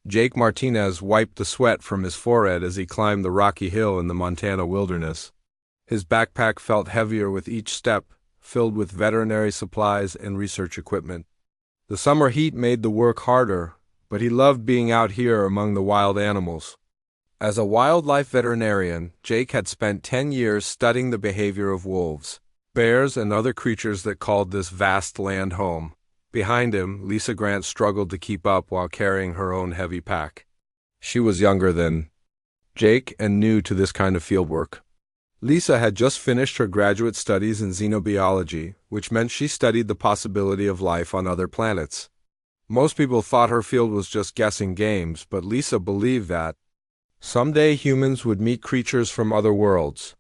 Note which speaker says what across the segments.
Speaker 1: Jake Martinez wiped the sweat from his forehead as he climbed the rocky hill in the Montana wilderness. His backpack felt heavier with each step, filled with veterinary supplies and research equipment. The summer heat made the work harder, but he loved being out here among the wild animals. As a wildlife veterinarian, Jake had spent 10 years studying the behavior of wolves, bears, and other creatures that called this vast land home. Behind him, Lisa Grant struggled to keep up while carrying her own heavy pack. She was younger than Jake and new to this kind of fieldwork. Lisa had just finished her graduate studies in xenobiology, which meant she studied the possibility of life on other planets. Most people thought her field was just guessing games, but Lisa believed that someday humans would meet creatures from other worlds.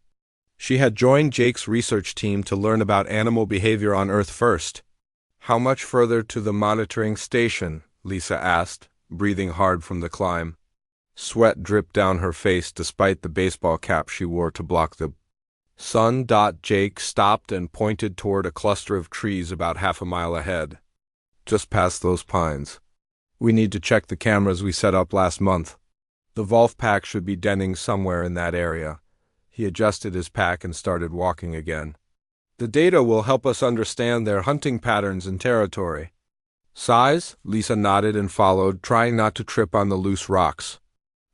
Speaker 1: She had joined Jake's research team to learn about animal behavior on Earth first. "How much further to the monitoring station?" Lisa asked, breathing hard from the climb. Sweat dripped down her face despite the baseball cap she wore to block the sun. Jake stopped and pointed toward a cluster of trees about half a mile ahead. "Just past those pines. We need to check the cameras we set up last month. The Wolf pack should be denning somewhere in that area." He adjusted his pack and started walking again. "The data will help us understand their hunting patterns and territory." "Size?" Lisa nodded and followed, trying not to trip on the loose rocks.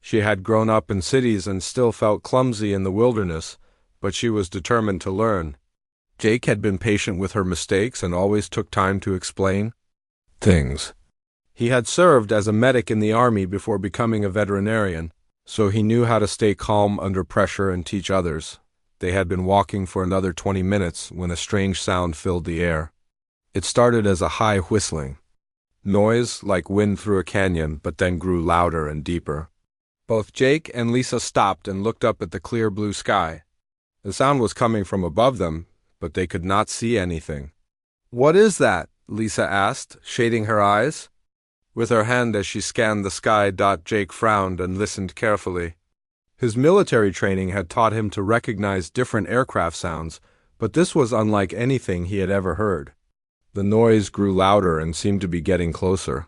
Speaker 1: She had grown up in cities and still felt clumsy in the wilderness, but she was determined to learn. Jake had been patient with her mistakes and always took time to explain things. He had served as a medic in the army before becoming a veterinarian, so he knew how to stay calm under pressure and teach others. They had been walking for another 20 minutes when a strange sound filled the air. It started as a high whistling noise, like wind through a canyon, but then grew louder and deeper. Both Jake and Lisa stopped and looked up at the clear blue sky. The sound was coming from above them, but they could not see anything. "What is that?" Lisa asked, shading her eyes with her hand as she scanned the sky. Jake frowned and listened carefully. His military training had taught him to recognize different aircraft sounds, but this was unlike anything he had ever heard. The noise grew louder and seemed to be getting closer.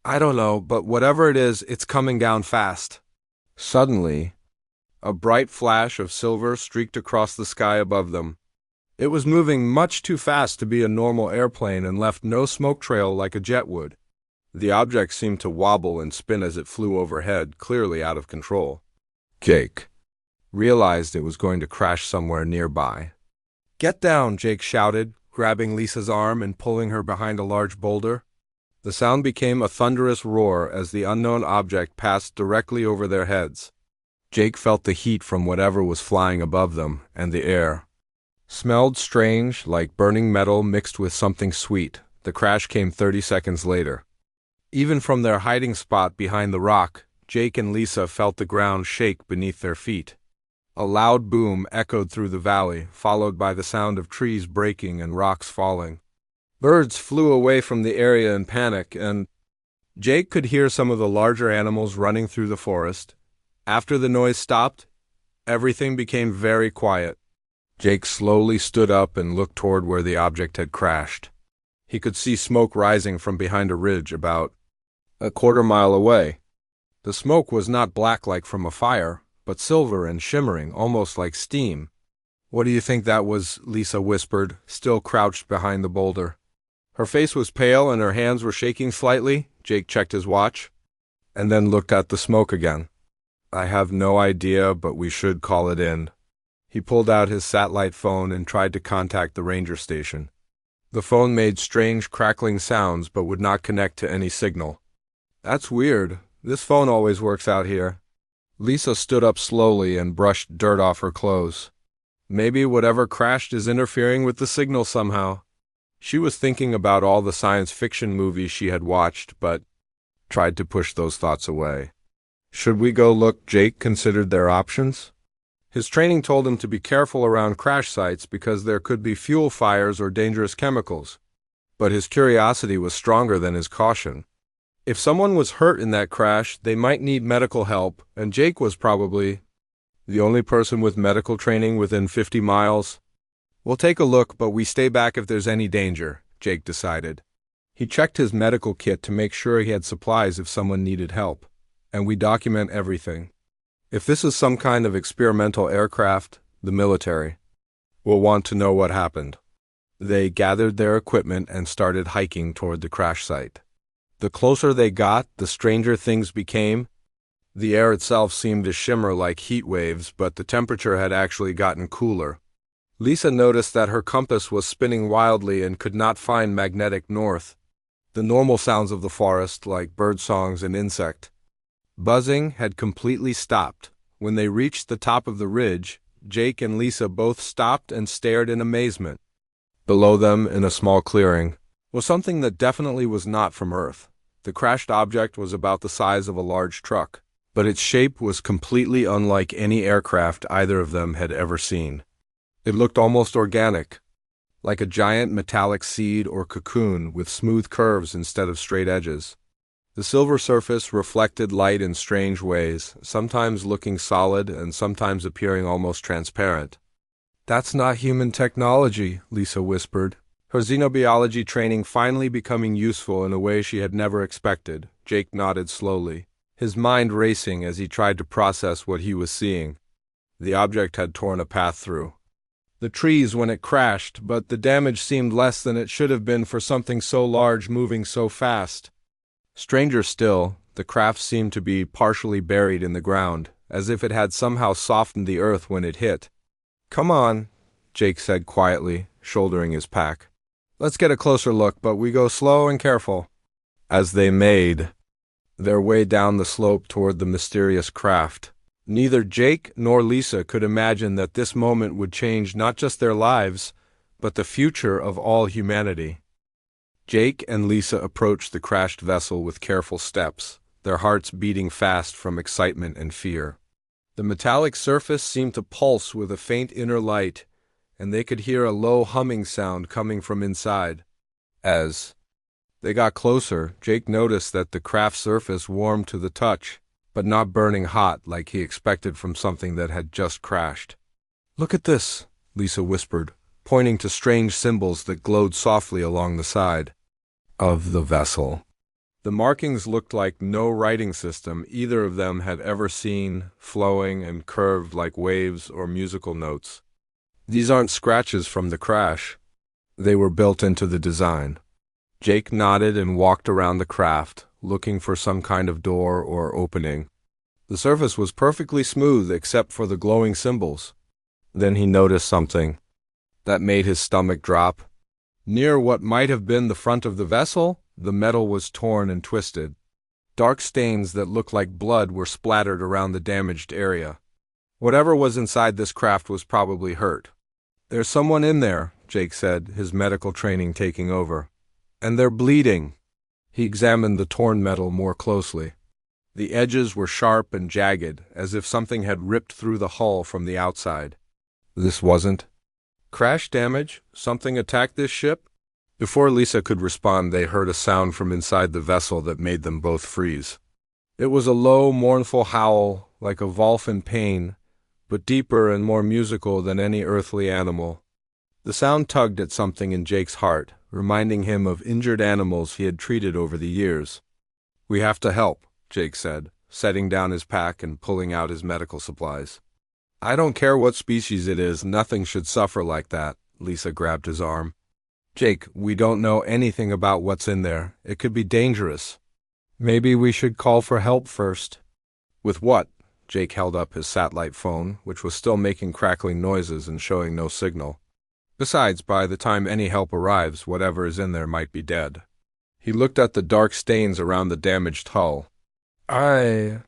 Speaker 1: "I don't know, but whatever it is, it's coming down fast." Suddenly, a bright flash of silver streaked across the sky above them. It was moving much too fast to be a normal airplane and left no smoke trail like a jet would. The object seemed to wobble and spin as it flew overhead, clearly out of control. Jake realized it was going to crash somewhere nearby. "Get down," Jake shouted, grabbing Lisa's arm and pulling her behind a large boulder. The sound became a thunderous roar as the unknown object passed directly over their heads. Jake felt the heat from whatever was flying above them, and the air smelled strange, like burning metal mixed with something sweet. The crash came 30 seconds later. Even from their hiding spot behind the rock, Jake and Lisa felt the ground shake beneath their feet. A loud boom echoed through the valley, followed by the sound of trees breaking and rocks falling. Birds flew away from the area in panic, and Jake could hear some of the larger animals running through the forest. After the noise stopped, everything became very quiet. Jake slowly stood up and looked toward where the object had crashed. He could see smoke rising from behind a ridge about a quarter-mile away. The smoke was not black like from a fire, but silver and shimmering, almost like steam. "What do you think that was?" Lisa whispered, still crouched behind the boulder. Her face was pale and her hands were shaking slightly. Jake checked his watch, and then looked at the smoke again. "I have no idea, but we should call it in." He pulled out his satellite phone and tried to contact the ranger station. The phone made strange crackling sounds but would not connect to any signal. "That's weird. This phone always works out here." Lisa stood up slowly and brushed dirt off her clothes. Maybe whatever crashed is interfering with the signal somehow. She was thinking about all the science fiction movies she had watched, but tried to push those thoughts away. "Should we go look?" Jake considered their options. His training told him to be careful around crash sites because there could be fuel fires or dangerous chemicals. But his curiosity was stronger than his caution. If someone was hurt in that crash, they might need medical help, and Jake was probably the only person with medical training within 50 miles. "We'll take a look, but we stay back if there's any danger," Jake decided. He checked his medical kit to make sure he had supplies if someone needed help. and we document everything. If this is some kind of experimental aircraft, the military will want to know what happened." They gathered their equipment and started hiking toward the crash site. The closer they got, the stranger things became. The air itself seemed to shimmer like heat waves, but the temperature had actually gotten cooler. Lisa noticed that her compass was spinning wildly and could not find magnetic north. The normal sounds of the forest, like bird songs and insect buzzing, had completely stopped. When they reached the top of the ridge, Jake and Lisa both stopped and stared in amazement. Below them, in a small clearing, was something that definitely was not from Earth. The crashed object was about the size of a large truck, but its shape was completely unlike any aircraft either of them had ever seen. It looked almost organic, like a giant metallic seed or cocoon with smooth curves instead of straight edges. The silver surface reflected light in strange ways, sometimes looking solid and sometimes appearing almost transparent. "That's not human technology," Lisa whispered, her xenobiology training finally becoming useful in a way she had never expected. Jake nodded slowly, his mind racing as he tried to process what he was seeing. The object had torn a path through the trees when it crashed, but the damage seemed less than it should have been for something so large moving so fast. Stranger still, the craft seemed to be partially buried in the ground, as if it had somehow softened the earth when it hit. "Come on," Jake said quietly, shouldering his pack. "Let's get a closer look, but we go slow and careful." As they made their way down the slope toward the mysterious craft, neither Jake nor Lisa could imagine that this moment would change not just their lives, but the future of all humanity. Jake and Lisa approached the crashed vessel with careful steps, their hearts beating fast from excitement and fear. The metallic surface seemed to pulse with a faint inner light, and they could hear a low humming sound coming from inside. As they got closer, Jake noticed that the craft's surface warmed to the touch, but not burning hot like he expected from something that had just crashed. "Look at this," Lisa whispered, pointing to strange symbols that glowed softly along the side of the vessel. The markings looked like no writing system either of them had ever seen, flowing and curved like waves or musical notes. "These aren't scratches from the crash. They were built into the design." Jake nodded and walked around the craft, looking for some kind of door or opening. The surface was perfectly smooth except for the glowing symbols. Then he noticed something that made his stomach drop. Near what might have been the front of the vessel, the metal was torn and twisted. Dark stains that looked like blood were splattered around the damaged area. Whatever was inside this craft was probably hurt. "There's someone in there," Jake said, his medical training taking over. "And they're bleeding." He examined the torn metal more closely. The edges were sharp and jagged, as if something had ripped through the hull from the outside. This wasn't crash damage. Something attacked this ship? Before Lisa could respond, they heard a sound from inside the vessel that made them both freeze. It was a low, mournful howl, like a wolf in pain, but deeper and more musical than any earthly animal. The sound tugged at something in Jake's heart, reminding him of injured animals he had treated over the years. "We have to help," Jake said, setting down his pack and pulling out his medical supplies. "I don't care what species it is, nothing should suffer like that." Lisa grabbed his arm. "Jake, we don't know anything about what's in there. It could be dangerous. Maybe we should call for help first." "With what?" Jake held up his satellite phone, which was still making crackling noises and showing no signal. "Besides, by the time any help arrives, whatever is in there might be dead." He looked at the dark stains around the damaged hull. "I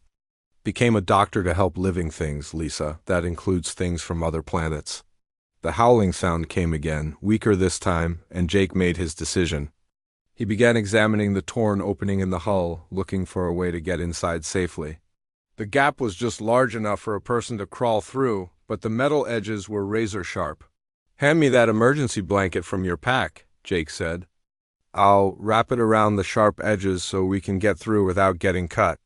Speaker 1: became a doctor to help living things, Lisa. That includes things from other planets." The howling sound came again, weaker this time, and Jake made his decision. He began examining the torn opening in the hull, looking for a way to get inside safely. The gap was just large enough for a person to crawl through, but the metal edges were razor sharp. "Hand me that emergency blanket from your pack," Jake said. "I'll wrap it around the sharp edges so we can get through without getting cut."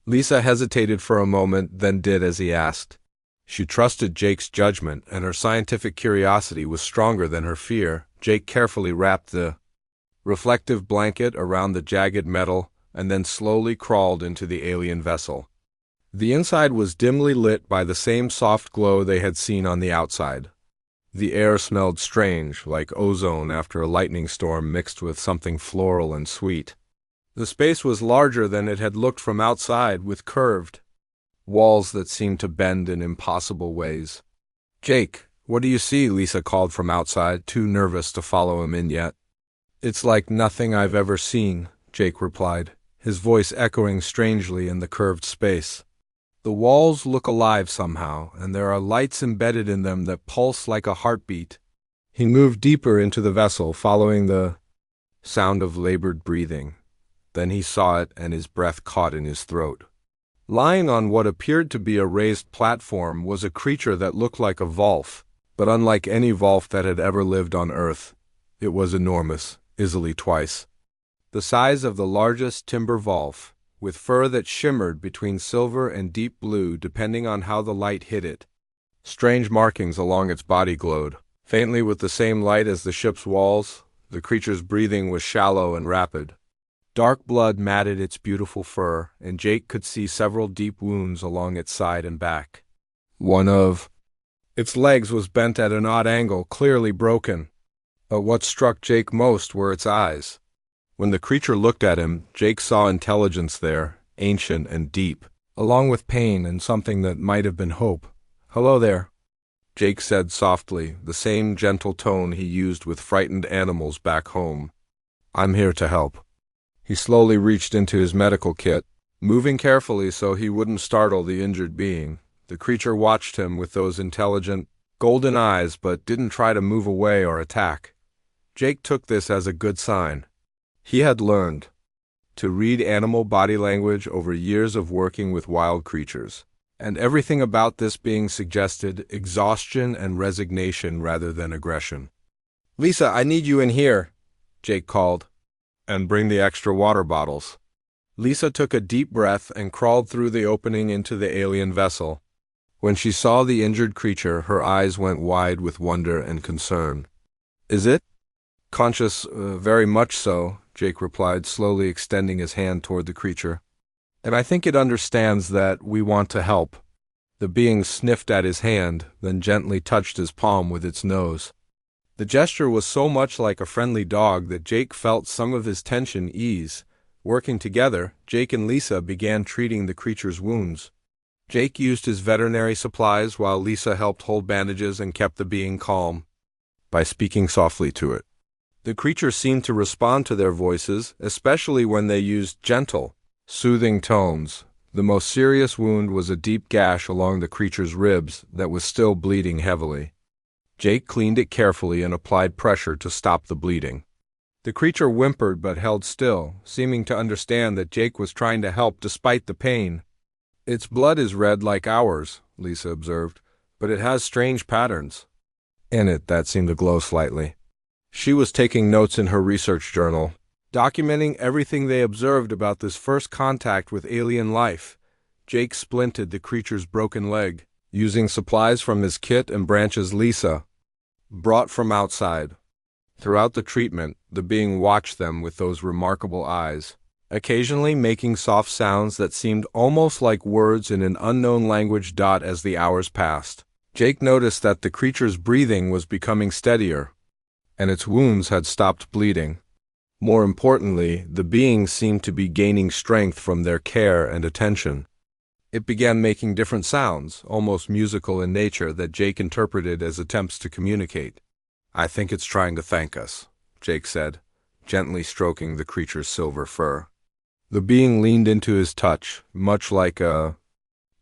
Speaker 1: Lisa hesitated for a moment, then did as he asked. She trusted Jake's judgment, and her scientific curiosity was stronger than her fear. Jake carefully wrapped the reflective blanket around the jagged metal, and then slowly crawled into the alien vessel. The inside was dimly lit by the same soft glow they had seen on the outside. The air smelled strange, like ozone after a lightning storm mixed with something floral and sweet. The space was larger than it had looked from outside, with curved walls that seemed to bend in impossible ways. "Jake, what do you see?" Lisa called from outside, too nervous to follow him in yet. "It's like nothing I've ever seen," Jake replied, his voice echoing strangely in the curved space. "The walls look alive somehow, and there are lights embedded in them that pulse like a heartbeat." He moved deeper into the vessel, following the sound of labored breathing. Then he saw it, and his breath caught in his throat. Lying on what appeared to be a raised platform was a creature that looked like a Volf, but unlike any Volf that had ever lived on Earth. It was enormous, easily twice the size of the largest timber Volf, with fur that shimmered between silver and deep blue depending on how the light hit it. Strange markings along its body glowed, faintly with the same light as the ship's walls. The creature's breathing was shallow and rapid. Dark blood matted its beautiful fur, and Jake could see several deep wounds along its side and back. One of its legs was bent at an odd angle, clearly broken. But what struck Jake most were its eyes. When the creature looked at him, Jake saw intelligence there, ancient and deep, along with pain and something that might have been hope. "Hello there," Jake said softly, the same gentle tone he used with frightened animals back home. "I'm here to help." He slowly reached into his medical kit, moving carefully so he wouldn't startle the injured being. The creature watched him with those intelligent, golden eyes but didn't try to move away or attack. Jake took this as a good sign. He had learned to read animal body language over years of working with wild creatures, and everything about this being suggested exhaustion and resignation rather than aggression. "Lisa, I need you in here," Jake called. "And bring the extra water bottles." Lisa took a deep breath and crawled through the opening into the alien vessel. When she saw the injured creature, her eyes went wide with wonder and concern. "Is it conscious?" Very much so," Jake replied, slowly extending his hand toward the creature. "And I think it understands that we want to help." The being sniffed at his hand, then gently touched his palm with its nose. The gesture was so much like a friendly dog that Jake felt some of his tension ease. Working together, Jake and Lisa began treating the creature's wounds. Jake used his veterinary supplies while Lisa helped hold bandages and kept the being calm by speaking softly to it. The creature seemed to respond to their voices, especially when they used gentle, soothing tones. The most serious wound was a deep gash along the creature's ribs that was still bleeding heavily. Jake cleaned it carefully and applied pressure to stop the bleeding. The creature whimpered but held still, seeming to understand that Jake was trying to help despite the pain. "Its blood is red like ours," Lisa observed, "but it has strange patterns in it that seem to glow slightly." She was taking notes in her research journal, documenting everything they observed about this first contact with alien life. Jake splinted the creature's broken leg, using supplies from his kit and branches Lisa brought from outside. Throughout the treatment, the being watched them with those remarkable eyes, occasionally making soft sounds that seemed almost like words in an unknown language. As the hours passed, Jake noticed that the creature's breathing was becoming steadier, and its wounds had stopped bleeding. More importantly, the being seemed to be gaining strength from their care and attention. It began making different sounds, almost musical in nature, that Jake interpreted as attempts to communicate. "I think it's trying to thank us," Jake said, gently stroking the creature's silver fur. The being leaned into his touch, much like a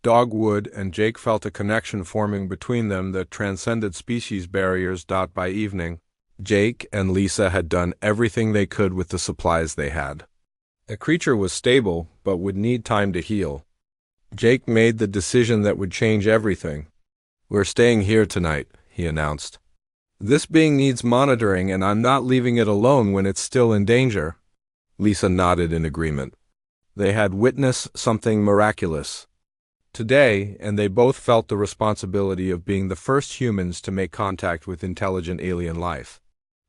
Speaker 1: dog would, and Jake felt a connection forming between them that transcended species barriers. By evening, Jake and Lisa had done everything they could with the supplies they had. The creature was stable, but would need time to heal. Jake made the decision that would change everything. "We're staying here tonight," he announced. "This being needs monitoring, and I'm not leaving it alone when it's still in danger." Lisa nodded in agreement. They had witnessed something miraculous today, and they both felt the responsibility of being the first humans to make contact with intelligent alien life.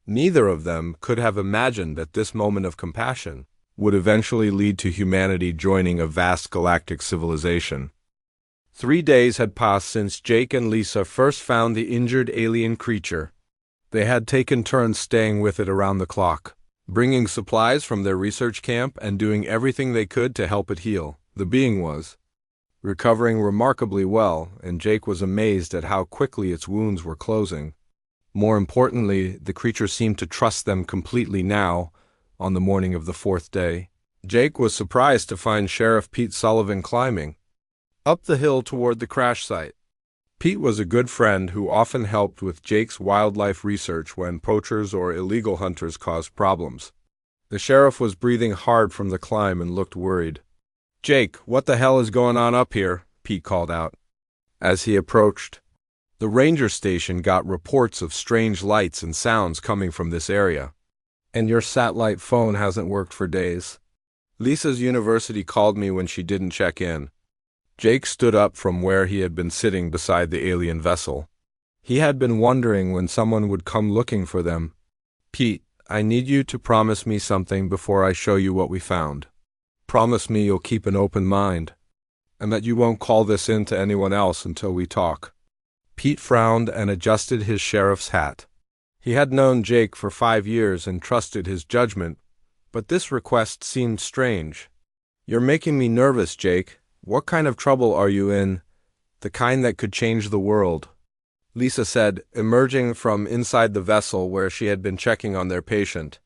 Speaker 1: Neither of them could have imagined at this moment of compassion would eventually lead to humanity joining a vast galactic civilization. 3 days had passed since Jake and Lisa first found the injured alien creature. They had taken turns staying with it around the clock, bringing supplies from their research camp and doing everything they could to help it heal. The being was recovering remarkably well, and Jake was amazed at how quickly its wounds were closing. More importantly, the creature seemed to trust them completely now, on the morning of the 4th day. Jake was surprised to find Sheriff Pete Sullivan climbing up the hill toward the crash site. Pete was a good friend who often helped with Jake's wildlife research when poachers or illegal hunters caused problems. The sheriff was breathing hard from the climb and looked worried. "Jake, what the hell is going on up here?" Pete called out. As he approached, the ranger station got reports of strange lights and sounds coming from this area. "And your satellite phone hasn't worked for days. Lisa's university called me when she didn't check in." Jake stood up from where he had been sitting beside the alien vessel. He had been wondering when someone would come looking for them. "Pete, I need you to promise me something before I show you what we found. Promise me you'll keep an open mind, and that you won't call this in to anyone else until we talk." Pete frowned and adjusted his sheriff's hat. He had known Jake for 5 years and trusted his judgment, but this request seemed strange. "You're making me nervous, Jake. What kind of trouble are you in? The kind that could change the world," Lisa said, emerging from inside the vessel where she had been checking on their patient.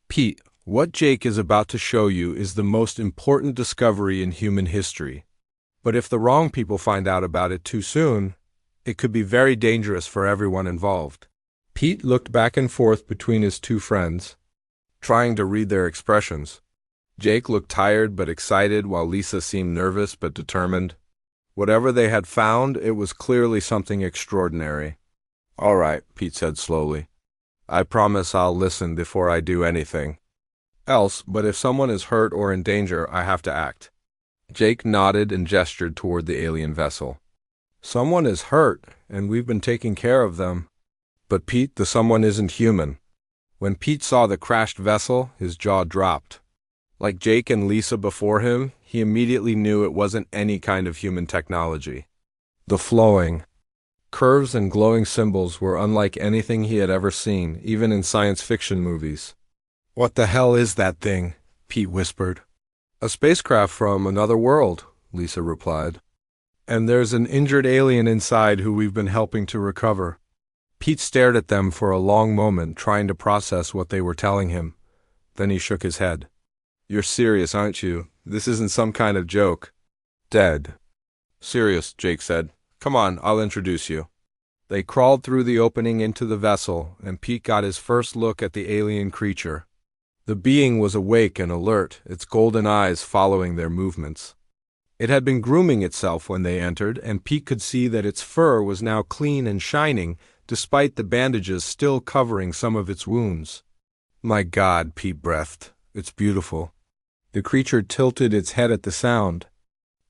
Speaker 1: "Pete, what Jake is about to show you is the most important discovery in human history. But if the wrong people find out about it too soon, it could be very dangerous for everyone involved." Pete looked back and forth between his two friends, trying to read their expressions. Jake looked tired but excited, while Lisa seemed nervous but determined. Whatever they had found, it was clearly something extraordinary. "All right," Pete said slowly. "I promise I'll listen before I do anything. But if someone is hurt or in danger, I have to act." Jake nodded and gestured toward the alien vessel. "Someone is hurt, and we've been taking care of them. But Pete, the someone isn't human." When Pete saw the crashed vessel, his jaw dropped. Like Jake and Lisa before him, he immediately knew it wasn't any kind of human technology. The flowing curves and glowing symbols were unlike anything he had ever seen, even in science fiction movies. "What the hell is that thing?" Pete whispered. "A spacecraft from another world," Lisa replied. "And there's an injured alien inside who we've been helping to recover." Pete stared at them for a long moment, trying to process what they were telling him. Then he shook his head. "You're serious, aren't you? This isn't some kind of joke." "Dead." "Serious," Jake said. "Come on, I'll introduce you." They crawled through the opening into the vessel, and Pete got his first look at the alien creature. The being was awake and alert, its golden eyes following their movements. It had been grooming itself when they entered, and Pete could see that its fur was now clean and shining, despite the bandages still covering some of its wounds. "My God," Pete breathed. "It's beautiful." The creature tilted its head at the sound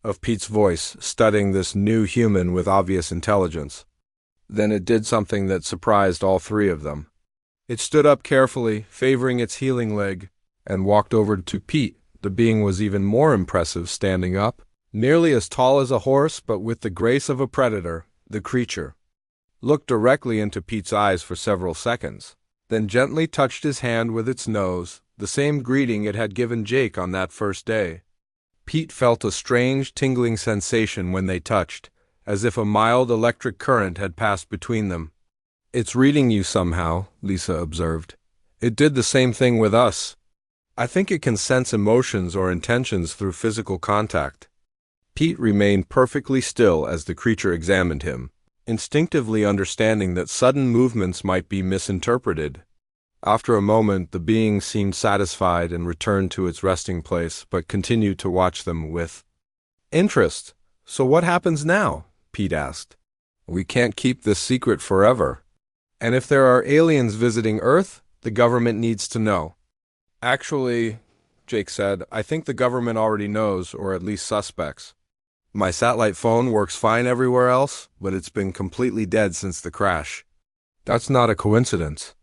Speaker 1: of Pete's voice, studying this new human with obvious intelligence. Then it did something that surprised all three of them. It stood up carefully, favoring its healing leg, and walked over to Pete. The being was even more impressive standing up, nearly as tall as a horse but with the grace of a predator. The creature looked directly into Pete's eyes for several seconds, then gently touched his hand with its nose, the same greeting it had given Jake on that first day. Pete felt a strange, tingling sensation when they touched, as if a mild electric current had passed between them. "It's reading you somehow," Lisa observed. "It did the same thing with us. I think it can sense emotions or intentions through physical contact." Pete remained perfectly still as the creature examined him, instinctively understanding that sudden movements might be misinterpreted. After a moment, the being seemed satisfied and returned to its resting place, but continued to watch them with interest. "So what happens now?" Pete asked. "We can't keep this secret forever. And if there are aliens visiting Earth, the government needs to know." "Actually," Jake said, "I think the government already knows, or at least suspects. My satellite phone works fine everywhere else, but it's been completely dead since the crash." "That's not a coincidence."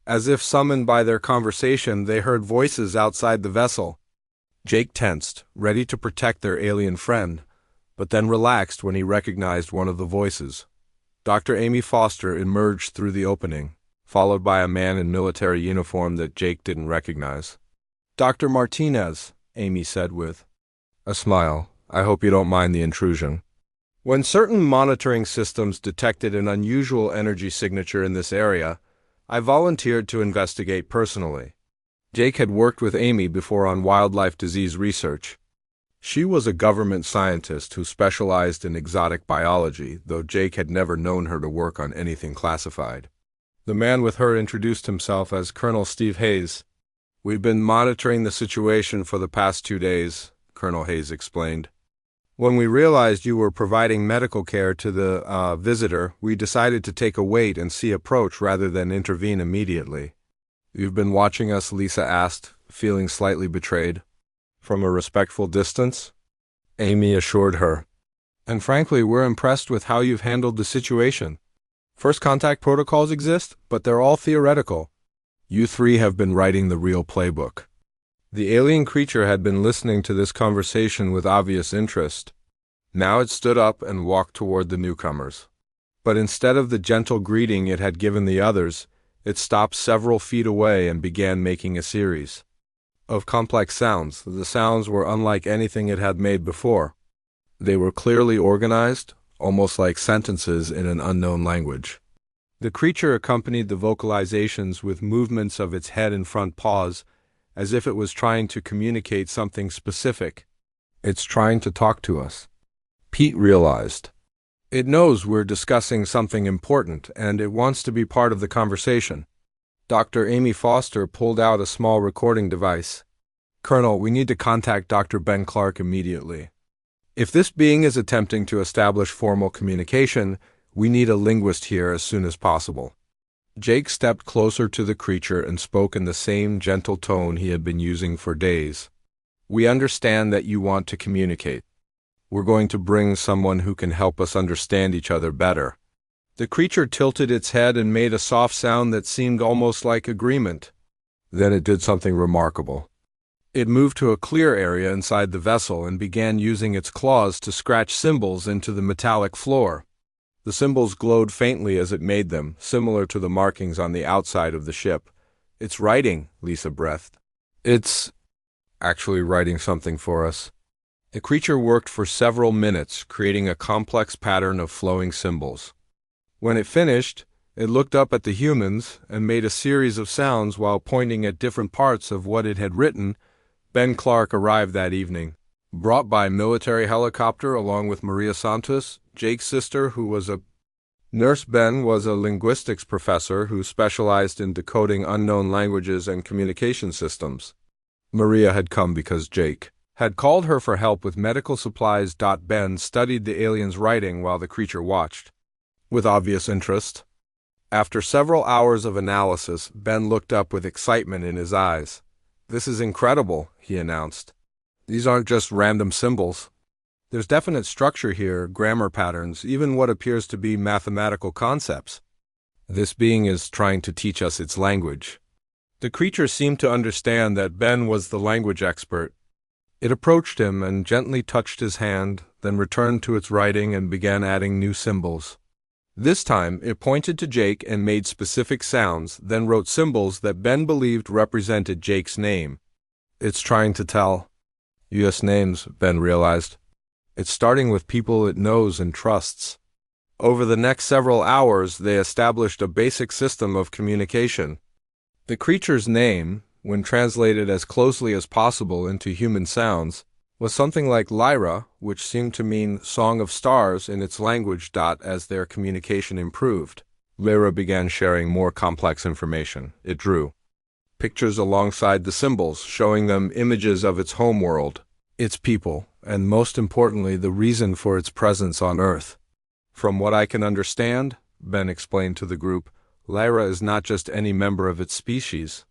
Speaker 1: As if summoned by their conversation, they heard voices outside the vessel. Jake tensed, ready to protect their alien friend, but then relaxed when he recognized one of the voices. Dr. Amy Foster emerged through the opening, followed by a man in military uniform that Jake didn't recognize. "Dr. Martinez," Amy said with a smile, "I hope you don't mind the intrusion. When certain monitoring systems detected an unusual energy signature in this area, I volunteered to investigate personally." Jake had worked with Amy before on wildlife disease research. She was a government scientist who specialized in exotic biology, though Jake had never known her to work on anything classified. The man with her introduced himself as Colonel Steve Hayes. "We've been monitoring the situation for the past 2 days," Colonel Hayes explained. "When we realized you were providing medical care to the visitor, we decided to take a wait and see approach rather than intervene immediately." "You've been watching us?" Lisa asked, feeling slightly betrayed. "From a respectful distance," Amy assured her. "And frankly, we're impressed with how you've handled the situation. First contact protocols exist, but they're all theoretical. You three have been writing the real playbook." The alien creature had been listening to this conversation with obvious interest. Now it stood up and walked toward the newcomers. But instead of the gentle greeting it had given the others, it stopped several feet away and began making a series of complex sounds. The sounds were unlike anything it had made before. They were clearly organized, almost like sentences in an unknown language. The creature accompanied the vocalizations with movements of its head and front paws, as if it was trying to communicate something specific. "It's trying to talk to us," Pete realized. "It knows we're discussing something important, and it wants to be part of the conversation." Dr. Amy Foster pulled out a small recording device. "Colonel, we need to contact Dr. Ben Clark immediately. If this being is attempting to establish formal communication, we need a linguist here as soon as possible." Jake stepped closer to the creature and spoke in the same gentle tone he had been using for days. "We understand that you want to communicate. We're going to bring someone who can help us understand each other better." The creature tilted its head and made a soft sound that seemed almost like agreement. Then it did something remarkable. It moved to a clear area inside the vessel and began using its claws to scratch symbols into the metallic floor. The symbols glowed faintly as it made them, similar to the markings on the outside of the ship. "It's writing," Lisa breathed. "It's actually writing something for us." The creature worked for several minutes, creating a complex pattern of flowing symbols. When it finished, it looked up at the humans and made a series of sounds while pointing at different parts of what it had written. Ben Clark arrived that evening, brought by military helicopter along with Maria Santos, Jake's sister, who was a nurse. Ben was a linguistics professor who specialized in decoding unknown languages and communication systems. Maria had come because Jake had called her for help with medical supplies. Ben studied the alien's writing while the creature watched with obvious interest. After several hours of analysis, Ben looked up with excitement in his eyes. "This is incredible," he announced. "These aren't just random symbols. There's definite structure here, grammar patterns, even what appears to be mathematical concepts. This being is trying to teach us its language." The creature seemed to understand that Ben was the language expert. It approached him and gently touched his hand, then returned to its writing and began adding new symbols. This time, it pointed to Jake and made specific sounds, then wrote symbols that Ben believed represented Jake's name. "It's trying to tell us names," Ben realized. "It's starting with people it knows and trusts." Over the next several hours, they established a basic system of communication. The creature's name, when translated as closely as possible into human sounds, was something like Lyra, which seemed to mean Song of Stars in its language. As their communication improved, Lyra began sharing more complex information. It drew pictures alongside the symbols, showing them images of its homeworld, its people, and most importantly, the reason for its presence on Earth. "From what I can understand," Ben explained to the group, "Lyra is not just any member of its species.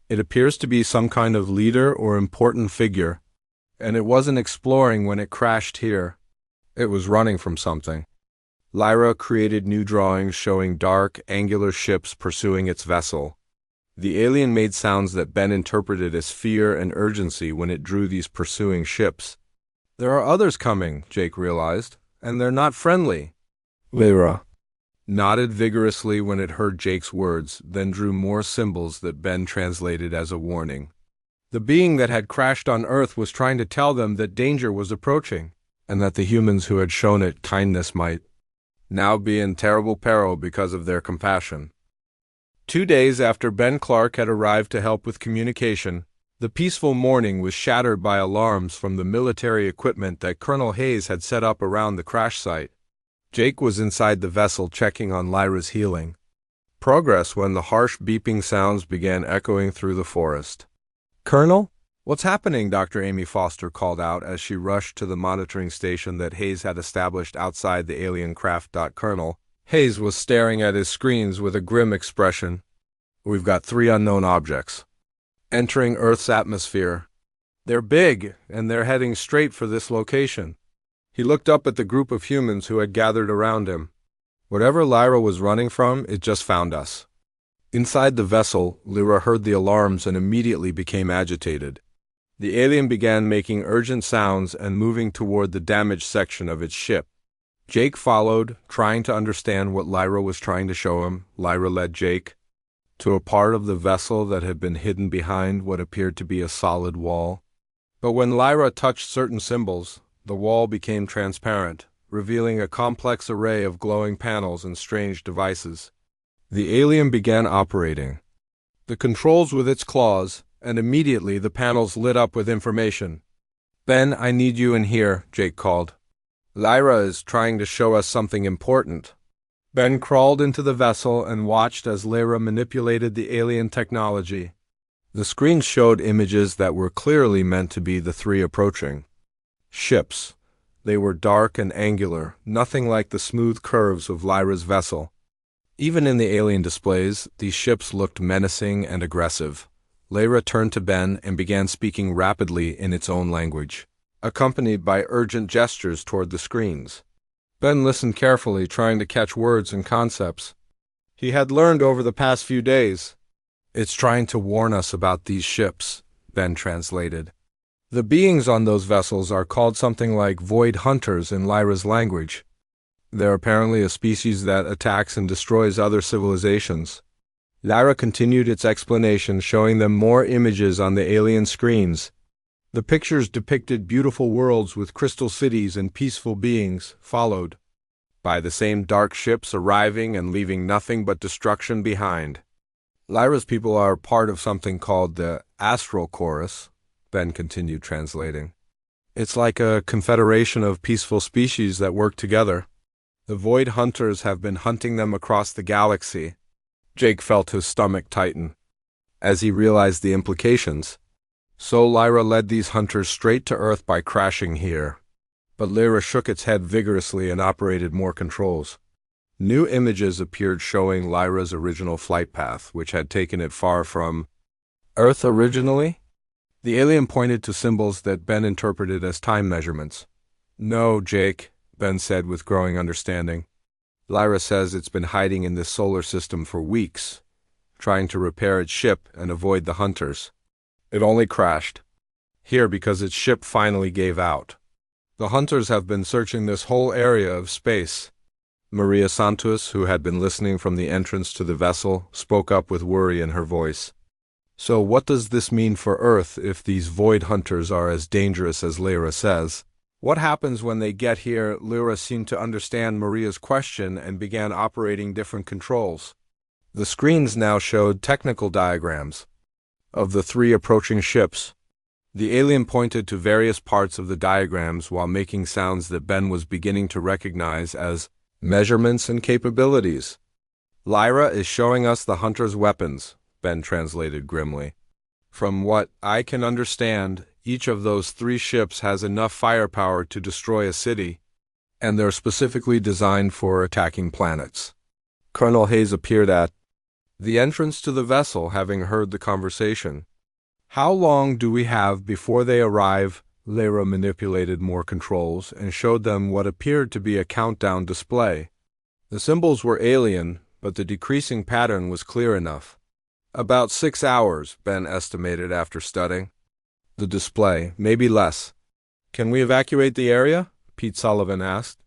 Speaker 1: It appears to be some kind of leader or important figure. And it wasn't exploring when it crashed here. It was running from something." Lyra created new drawings showing dark, angular ships pursuing its vessel. The alien made sounds that Ben interpreted as fear and urgency when it drew these pursuing ships. There are others coming, Jake realized, and they're not friendly. Lyra nodded vigorously when it heard Jake's words, then drew more symbols that Ben translated as a warning. The being that had crashed on Earth was trying to tell them that danger was approaching, and that the humans who had shown it kindness might now be in terrible peril because of their compassion. 2 days after Ben Clark had arrived to help with communication, the peaceful morning was shattered by alarms from the military equipment that Colonel Hayes had set up around the crash site. Jake was inside the vessel checking on Lyra's healing progress when the harsh beeping sounds began echoing through the forest. "Colonel? What's happening?" Dr. Amy Foster called out as she rushed to the monitoring station that Hayes had established outside the alien craft. Colonel Hayes was staring at his screens with a grim expression. "We've got 3 unknown objects entering Earth's atmosphere. They're big, and they're heading straight for this location." He looked up at the group of humans who had gathered around him. "Whatever Lyra was running from, it just found us." Inside the vessel, Lyra heard the alarms and immediately became agitated. The alien began making urgent sounds and moving toward the damaged section of its ship. Jake followed, trying to understand what Lyra was trying to show him. Lyra led Jake to a part of the vessel that had been hidden behind what appeared to be a solid wall. But when Lyra touched certain symbols, the wall became transparent, revealing a complex array of glowing panels and strange devices. The alien began operating the controls with its claws, and immediately the panels lit up with information. "Ben, I need you in here," Jake called. "Lyra is trying to show us something important." Ben crawled into the vessel and watched as Lyra manipulated the alien technology. The screen showed images that were clearly meant to be the 3 approaching ships. They were dark and angular, nothing like the smooth curves of Lyra's vessel. Even in the alien displays, these ships looked menacing and aggressive. Lyra turned to Ben and began speaking rapidly in its own language, accompanied by urgent gestures toward the screens. Ben listened carefully, trying to catch words and concepts he had learned over the past few days. "It's trying to warn us about these ships," Ben translated. "The beings on those vessels are called something like Void Hunters in Lyra's language. They're apparently a species that attacks and destroys other civilizations." Lyra continued its explanation, showing them more images on the alien screens. The pictures depicted beautiful worlds with crystal cities and peaceful beings, followed by the same dark ships arriving and leaving nothing but destruction behind. "Lyra's people are part of something called the Astral Chorus," Ben continued translating. "It's like a confederation of peaceful species that work together. The Void Hunters have been hunting them across the galaxy." Jake felt his stomach tighten as he realized the implications. So Lyra led these hunters straight to Earth by crashing here. But Lyra shook its head vigorously and operated more controls. New images appeared showing Lyra's original flight path, which had taken it far from Earth originally. The alien pointed to symbols that Ben interpreted as time measurements. "No, Jake," Ben said with growing understanding. "Lyra says it's been hiding in this solar system for weeks, trying to repair its ship and avoid the hunters. It only crashed here because its ship finally gave out. The hunters have been searching this whole area of space." Maria Santos, who had been listening from the entrance to the vessel, spoke up with worry in her voice. "So what does this mean for Earth if these Void Hunters are as dangerous as Lyra says? What happens when they get here?" Lyra seemed to understand Maria's question and began operating different controls. The screens now showed technical diagrams of the 3 approaching ships. The alien pointed to various parts of the diagrams while making sounds that Ben was beginning to recognize as measurements and capabilities. "Lyra is showing us the hunters' weapons," Ben translated grimly. "From what I can understand, each of those 3 ships has enough firepower to destroy a city, and they're specifically designed for attacking planets." Colonel Hayes appeared at the entrance to the vessel, having heard the conversation. "How long do we have before they arrive?" Lyra manipulated more controls and showed them what appeared to be a countdown display. The symbols were alien, but the decreasing pattern was clear enough. About 6 hours, Ben estimated after studying the display, maybe less. Can we evacuate the area? Pete Sullivan asked.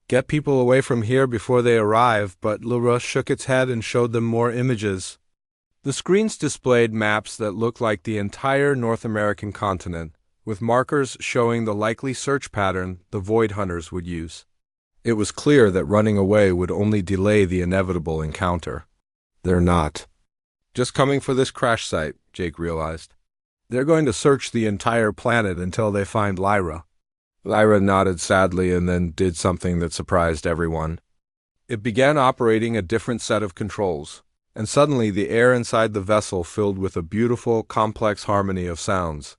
Speaker 1: Get people away from here before they arrive, but Lyra shook its head and showed them more images. The screens displayed maps that looked like the entire North American continent, with markers showing the likely search pattern the Void Hunters would use. It was clear that running away would only delay the inevitable encounter. They're not just coming for this crash site, Jake realized. They're going to search the entire planet until they find Lyra. Lyra nodded sadly and then did something that surprised everyone. It began operating a different set of controls, and suddenly the air inside the vessel filled with a beautiful, complex harmony of sounds.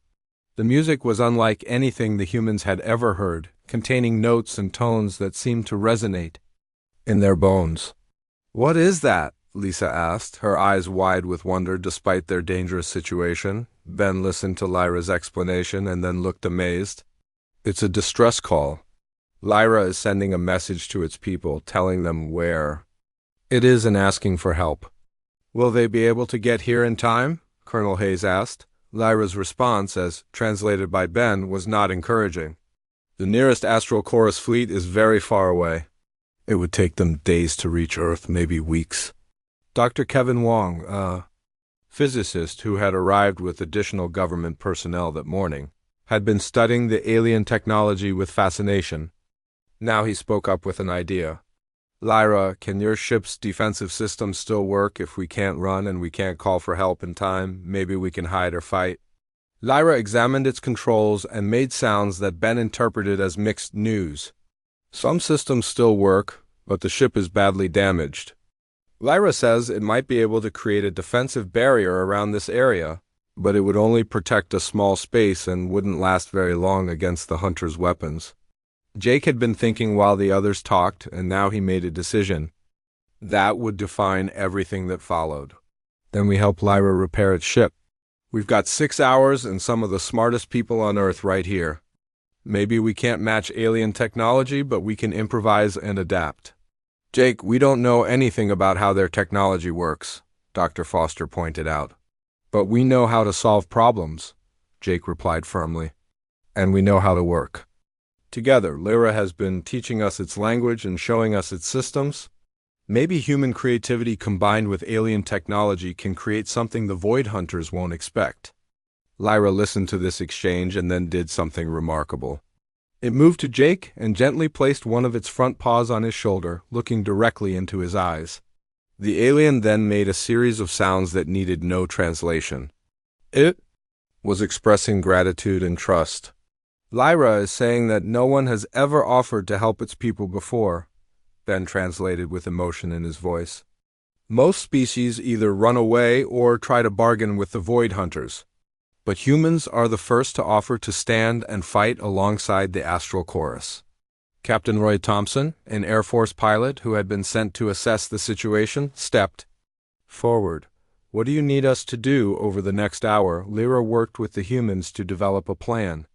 Speaker 1: The music was unlike anything the humans had ever heard, containing notes and tones that seemed to resonate in their bones. What is that? Lisa asked, her eyes wide with wonder despite their dangerous situation. Ben listened to Lyra's explanation and then looked amazed. It's a distress call. Lyra is sending a message to its people, telling them where it is and asking for help. Will they be able to get here in time? Colonel Hayes asked. Lyra's response, as translated by Ben, was not encouraging. The nearest astral chorus fleet is very far away. It would take them days to reach Earth, maybe weeks. Dr. Kevin Wong, a physicist who had arrived with additional government personnel that morning, had been studying the alien technology with fascination. Now he spoke up with an idea. Lyra, can your ship's defensive system still work if we can't run and we can't call for help in time? Maybe we can hide or fight. Lyra examined its controls and made sounds that Ben interpreted as mixed news. Some systems still work, but the ship is badly damaged. Lyra says it might be able to create a defensive barrier around this area, but it would only protect a small space and wouldn't last very long against the hunters' weapons. Jake had been thinking while the others talked, and now he made a decision. That would define everything that followed. Then we help Lyra repair its ship. We've got 6 hours and some of the smartest people on Earth right here. Maybe we can't match alien technology, but we can improvise and adapt. Jake, we don't know anything about how their technology works, Dr. Foster pointed out. But we know how to solve problems, Jake replied firmly. And we know how to work. Together, Lyra has been teaching us its language and showing us its systems. Maybe human creativity combined with alien technology can create something the Void Hunters won't expect. Lyra listened to this exchange and then did something remarkable. It moved to Jake and gently placed one of its front paws on his shoulder, looking directly into his eyes. The alien then made a series of sounds that needed no translation. It was expressing gratitude and trust. Lyra is saying that no one has ever offered to help its people before, Ben translated with emotion in his voice. Most species either run away or try to bargain with the Void Hunters. But humans are the first to offer to stand and fight alongside the Astral Chorus. Captain Roy Thompson, an Air Force pilot who had been sent to assess the situation, stepped forward. What do you need us to do over the next hour? Lyra worked with the humans to develop a plan.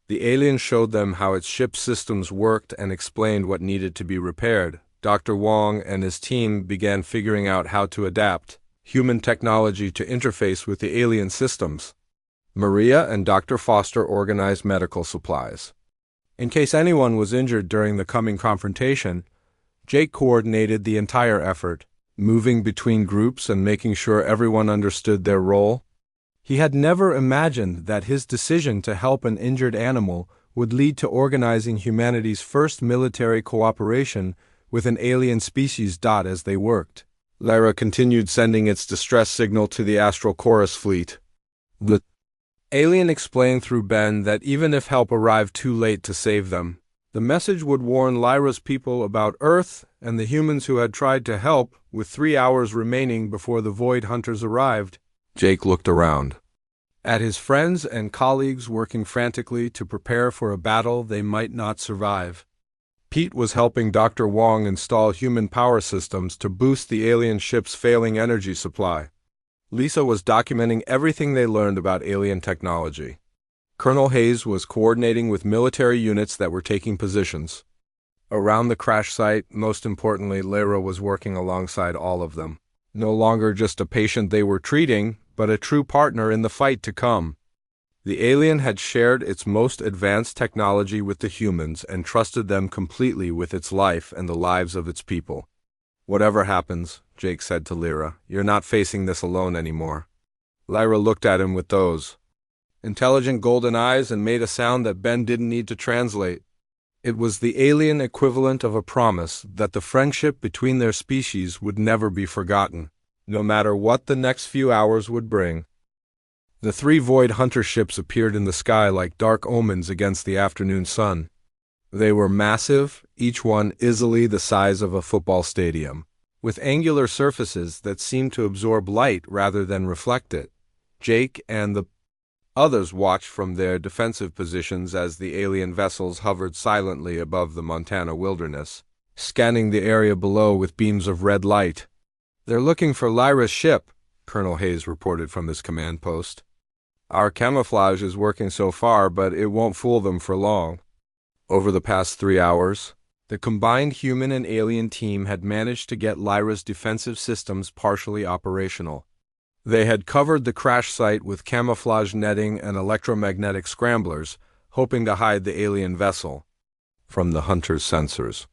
Speaker 1: The alien showed them how its ship systems worked and explained what needed to be repaired. Dr. Wong and his team began figuring out how to adapt human technology to interface with the alien systems. Maria and Dr. Foster organized medical supplies. In case anyone was injured during the coming confrontation, Jake coordinated the entire effort, moving between groups and making sure everyone understood their role. He had never imagined that his decision to help an injured animal would lead to organizing humanity's first military cooperation with an alien species. As they worked, Lyra continued sending its distress signal to the Astral Chorus fleet. The alien explained through Ben that even if help arrived too late to save them, the message would warn Lyra's people about Earth and the humans who had tried to help, with 3 hours remaining before the Void Hunters arrived. Jake looked around at his friends and colleagues working frantically to prepare for a battle they might not survive. Pete was helping Dr. Wong install human power systems to boost the alien ship's failing energy supply. Lisa was documenting everything they learned about alien technology. Colonel Hayes was coordinating with military units that were taking positions around the crash site. Most importantly, Lyra was working alongside all of them. No longer just a patient they were treating, but a true partner in the fight to come. The alien had shared its most advanced technology with the humans and trusted them completely with its life and the lives of its people. "Whatever happens," Jake said to Lyra, "you're not facing this alone anymore." Lyra looked at him with those intelligent golden eyes and made a sound that Ben didn't need to translate. It was the alien equivalent of a promise that the friendship between their species would never be forgotten, no matter what the next few hours would bring. The three Void Hunter ships appeared in the sky like dark omens against the afternoon sun. They were massive, each one easily the size of a football stadium, with angular surfaces that seemed to absorb light rather than reflect it. Jake and the others watched from their defensive positions as the alien vessels hovered silently above the Montana wilderness, scanning the area below with beams of red light. "They're looking for Lyra's ship," Colonel Hayes reported from his command post. "Our camouflage is working so far, but it won't fool them for long." Over the past 3 hours, the combined human and alien team had managed to get Lyra's defensive systems partially operational. They had covered the crash site with camouflage netting and electromagnetic scramblers, hoping to hide the alien vessel from the Hunter's sensors.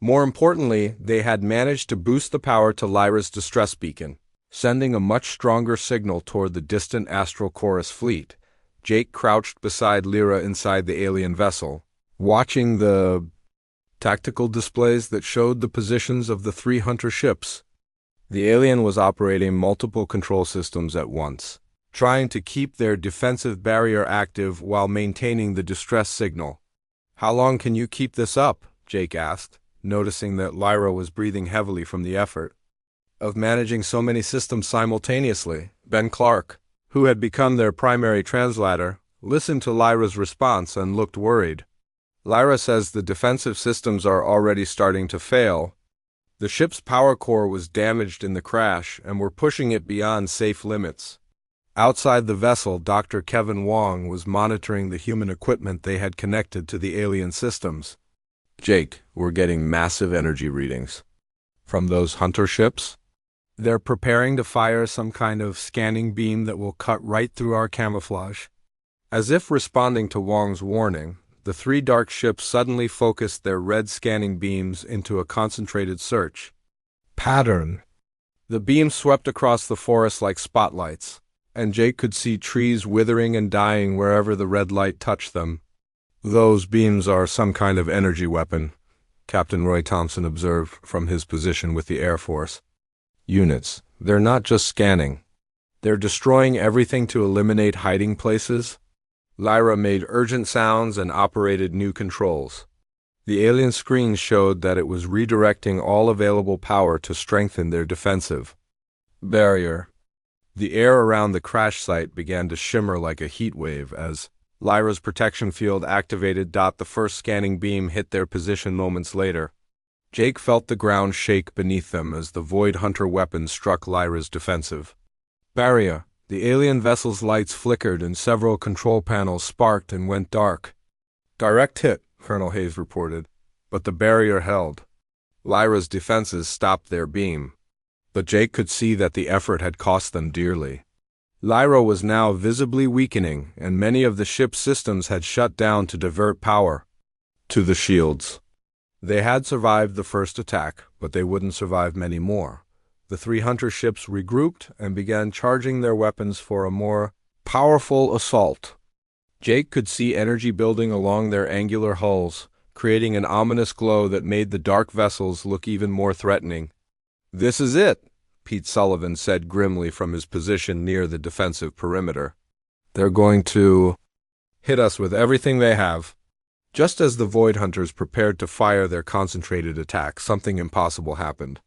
Speaker 1: More importantly, they had managed to boost the power to Lyra's distress beacon, sending a much stronger signal toward the distant Astral Chorus fleet. Jake crouched beside Lyra inside the alien vessel, watching the tactical displays that showed the positions of the 3 Hunter ships. The alien was operating multiple control systems at once, trying to keep their defensive barrier active while maintaining the distress signal. "How long can you keep this up?" Jake asked, noticing that Lyra was breathing heavily from the effort of managing so many systems simultaneously. Ben Clark, who had become their primary translator, listened to Lyra's response and looked worried. "Lyra says the defensive systems are already starting to fail. The ship's power core was damaged in the crash, and we're pushing it beyond safe limits." Outside the vessel, Dr. Kevin Wong was monitoring the human equipment they had connected to the alien systems. "Jake, we're getting massive energy readings. From those Hunter ships? They're preparing to fire some kind of scanning beam that will cut right through our camouflage." As if responding to Wong's warning, the 3 dark ships suddenly focused their red scanning beams into a concentrated search pattern. The beams swept across the forest like spotlights, and Jake could see trees withering and dying wherever the red light touched them. "Those beams are some kind of energy weapon," Captain Roy Thompson observed from his position with the Air Force. "Units, they're not just scanning. They're destroying everything to eliminate hiding places." Lyra made urgent sounds and operated new controls. The alien screen showed that it was redirecting all available power to strengthen their defensive barrier. The air around the crash site began to shimmer like a heat wave as Lyra's protection field activated. The first scanning beam hit their position moments later. Jake felt the ground shake beneath them as the Void Hunter weapon struck Lyra's defensive barrier. The alien vessel's lights flickered and several control panels sparked and went dark. "Direct hit," Colonel Hayes reported, but the barrier held. Lyra's defenses stopped their beam, but Jake could see that the effort had cost them dearly. Lyra was now visibly weakening, and many of the ship's systems had shut down to divert power to the shields. They had survived the first attack, but they wouldn't survive many more. The 3 Hunter ships regrouped and began charging their weapons for a more powerful assault. Jake could see energy building along their angular hulls, creating an ominous glow that made the dark vessels look even more threatening. "This is it," Pete Sullivan said grimly from his position near the defensive perimeter. "They're going to hit us with everything they have." Just as the Void Hunters prepared to fire their concentrated attack, something impossible happened.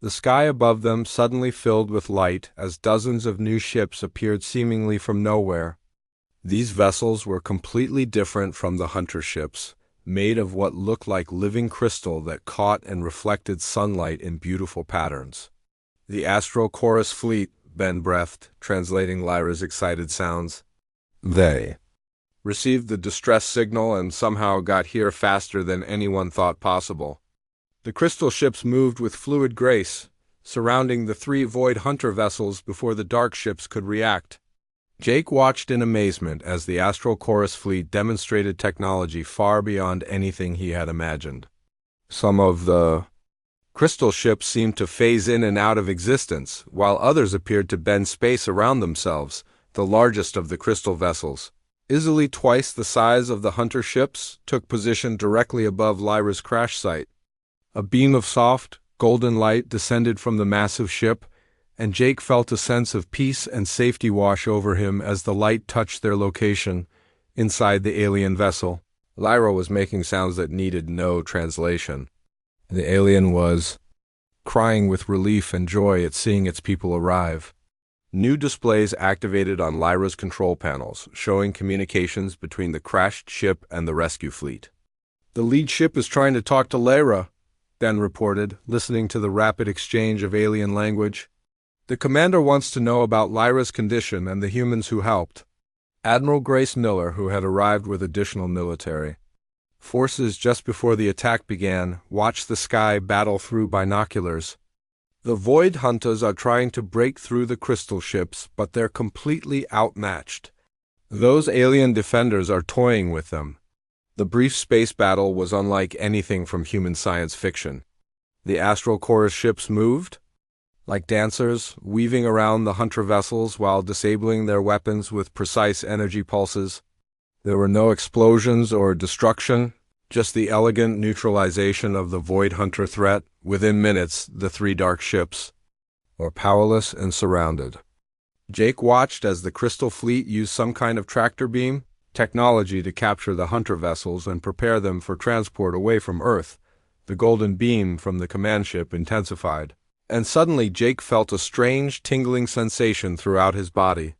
Speaker 1: The sky above them suddenly filled with light as dozens of new ships appeared seemingly from nowhere. These vessels were completely different from the Hunter ships, made of what looked like living crystal that caught and reflected sunlight in beautiful patterns. "The Astral Chorus fleet," Ben breathed, translating Lyra's excited sounds. "They received the distress signal and somehow got here faster than anyone thought possible. The crystal ships moved with fluid grace, surrounding the three Void Hunter vessels before the dark ships could react. Jake watched in amazement as the Astral Chorus fleet demonstrated technology far beyond anything he had imagined. Some of the crystal ships seemed to phase in and out of existence, while others appeared to bend space around themselves. The largest of the crystal vessels, easily twice the size of the Hunter ships, took position directly above Lyra's crash site. A beam of soft, golden light descended from the massive ship, and Jake felt a sense of peace and safety wash over him as the light touched their location inside the alien vessel. Lyra was making sounds that needed no translation. The alien was crying with relief and joy at seeing its people arrive. New displays activated on Lyra's control panels, showing communications between the crashed ship and the rescue fleet. "The lead ship is trying to talk to Lyra," Ben reported, listening to the rapid exchange of alien language. "The commander wants to know about Lyra's condition and the humans who helped." Admiral Grace Miller, who had arrived with additional military forces just before the attack began, watched the sky battle through binoculars. "The Void Hunters are trying to break through the crystal ships, but they're completely outmatched. Those alien defenders are toying with them." The brief space battle was unlike anything from human science fiction. The Astral Chorus ships moved like dancers, weaving around the Hunter vessels while disabling their weapons with precise energy pulses. There were no explosions or destruction, just the elegant neutralization of the Void Hunter threat. Within minutes, the three dark ships were powerless and surrounded. Jake watched as the Crystal Fleet used some kind of tractor beam technology to capture the Hunter vessels and prepare them for transport away from Earth. The golden beam from the command ship intensified, and suddenly Jake felt a strange, tingling sensation throughout his body.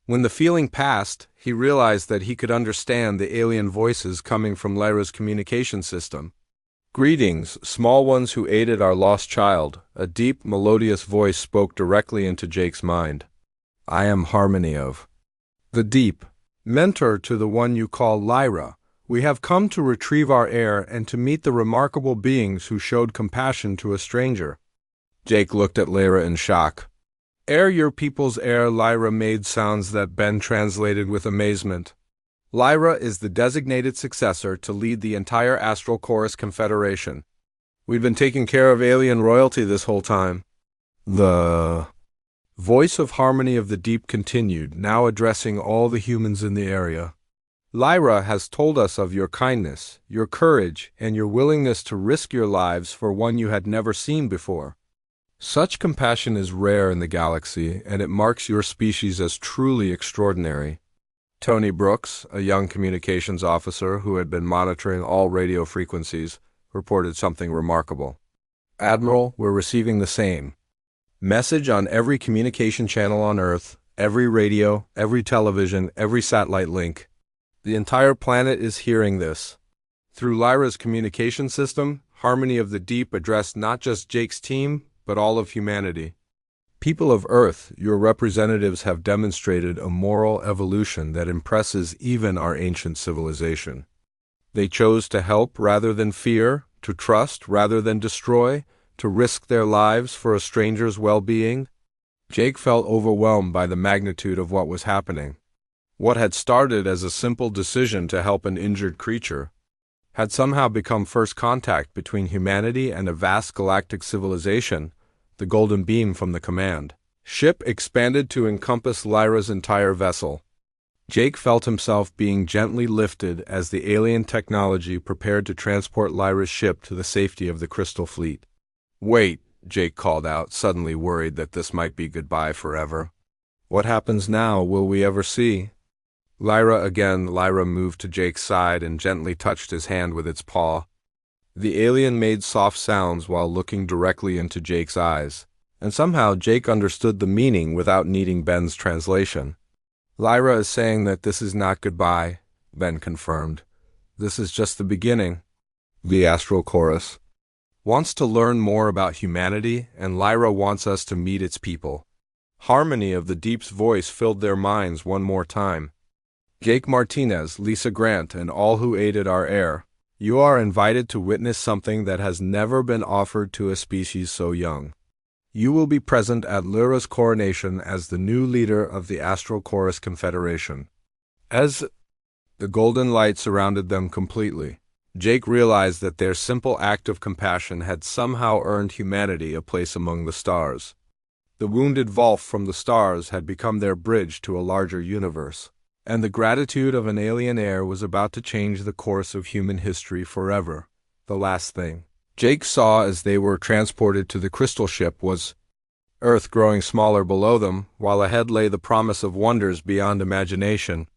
Speaker 1: When the feeling passed, he realized that he could understand the alien voices coming from Lyra's communication system. "Greetings, small ones who aided our lost child," a deep, melodious voice spoke directly into Jake's mind. "I am Harmony of the Deep, mentor to the one you call Lyra. We have come to retrieve our heir and to meet the remarkable beings who showed compassion to a stranger." Jake looked at Lyra in shock. "Heir, your people's heir," Lyra made sounds that Ben translated with amazement. "Lyra is the designated successor to lead the entire Astral Chorus Confederation. We've been taking care of alien royalty this whole time." The voice of Harmony of the Deep continued, now addressing all the humans in the area. "Lyra has told us of your kindness, your courage, and your willingness to risk your lives for one you had never seen before. Such compassion is rare in the galaxy, and it marks your species as truly extraordinary." Tony Brooks, a young communications officer who had been monitoring all radio frequencies, reported something remarkable. "Admiral, we're receiving the same message on every communication channel on Earth, every radio, every television, every satellite link. The entire planet is hearing this." Through Lyra's communication system, Harmony of the Deep addressed not just Jake's team, but all of humanity. "People of Earth, your representatives have demonstrated a moral evolution that impresses even our ancient civilization. They chose to help rather than fear, to trust rather than destroy, to risk their lives for a stranger's well-being." Jake felt overwhelmed by the magnitude of what was happening. What had started as a simple decision to help an injured creature had somehow become first contact between humanity and a vast galactic civilization. The golden beam from the command ship expanded to encompass Lyra's entire vessel. Jake felt himself being gently lifted as the alien technology prepared to transport Lyra's ship to the safety of the Crystal Fleet. "Wait," Jake called out, suddenly worried that this might be goodbye forever. "What happens now? Will we ever see Lyra moved to Jake's side and gently touched his hand with its paw. The alien made soft sounds while looking directly into Jake's eyes, and somehow Jake understood the meaning without needing Ben's translation. "Lyra is saying that this is not goodbye," Ben confirmed. "This is just the beginning. The Astral Chorus wants to learn more about humanity, and Lyra wants us to meet its people." Harmony of the Deep's voice filled their minds one more time. "Jake Martinez, Lisa Grant, and all who aided our heir, you are invited to witness something that has never been offered to a species so young. You will be present at Lyra's coronation as the new leader of the Astral Chorus Confederation. As the golden light surrounded them completely, Jake realized that their simple act of compassion had somehow earned humanity a place among the stars. The wounded Volf from the stars had become their bridge to a larger universe, and the gratitude of an alien heir was about to change the course of human history forever. The last thing Jake saw as they were transported to the crystal ship was Earth growing smaller below them, while ahead lay the promise of wonders beyond imagination.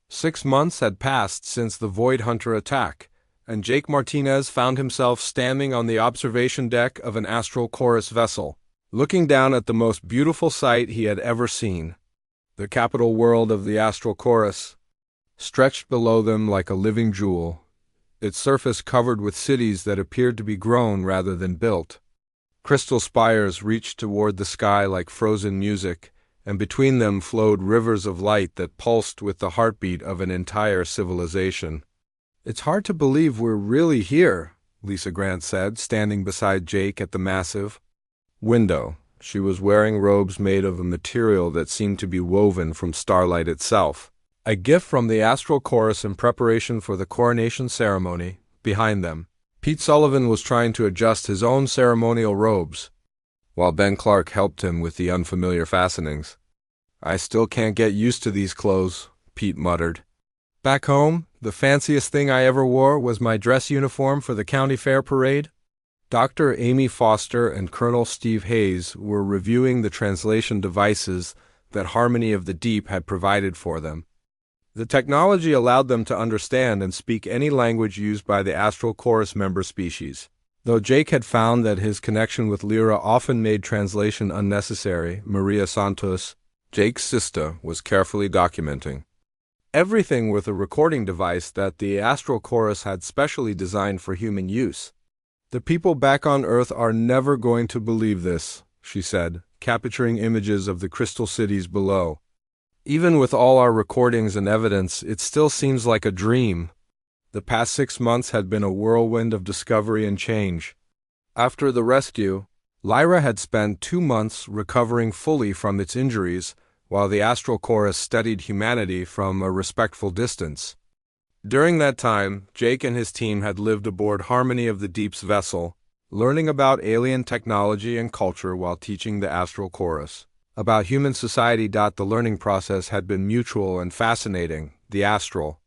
Speaker 1: 6 months had passed since the Void Hunter attack, and Jake Martinez found himself standing on the observation deck of an Astral Chorus vessel, looking down at the most beautiful sight he had ever seen. The capital world of the Astral Chorus stretched below them like a living jewel, its surface covered with cities that appeared to be grown rather than built. Crystal spires reached toward the sky like frozen music, and between them flowed rivers of light that pulsed with the heartbeat of an entire civilization. "It's hard to believe we're really here," Lisa Grant said, standing beside Jake at the massive window. She was wearing robes made of a material that seemed to be woven from starlight itself. A gift from the Astral Chorus in preparation for the coronation ceremony. Behind them, Pete Sullivan was trying to adjust his own ceremonial robes, while Ben Clark helped him with the unfamiliar fastenings. "I still can't get used to these clothes," Pete muttered. "Back home, the fanciest thing I ever wore was my dress uniform for the county fair parade." Dr. Amy Foster and Colonel Steve Hayes were reviewing the translation devices that Harmony of the Deep had provided for them. The technology allowed them to understand and speak any language used by the Astral Chorus member species. Though Jake had found that his connection with Lyra often made translation unnecessary, Maria Santos, Jake's sister, was carefully documenting everything with a recording device that the Astral Chorus had specially designed for human use. "The people back on Earth are never going to believe this," she said, capturing images of the crystal cities below. "Even with all our recordings and evidence, it still seems like a dream." The past 6 months had been a whirlwind of discovery and change. After the rescue, Lyra had spent 2 months recovering fully from its injuries, while the Astral Chorus studied humanity from a respectful distance. During that time, Jake and his team had lived aboard Harmony of the Deep's vessel, learning about alien technology and culture while teaching the Astral Chorus about human society. The learning process had been mutual and fascinating. The Astral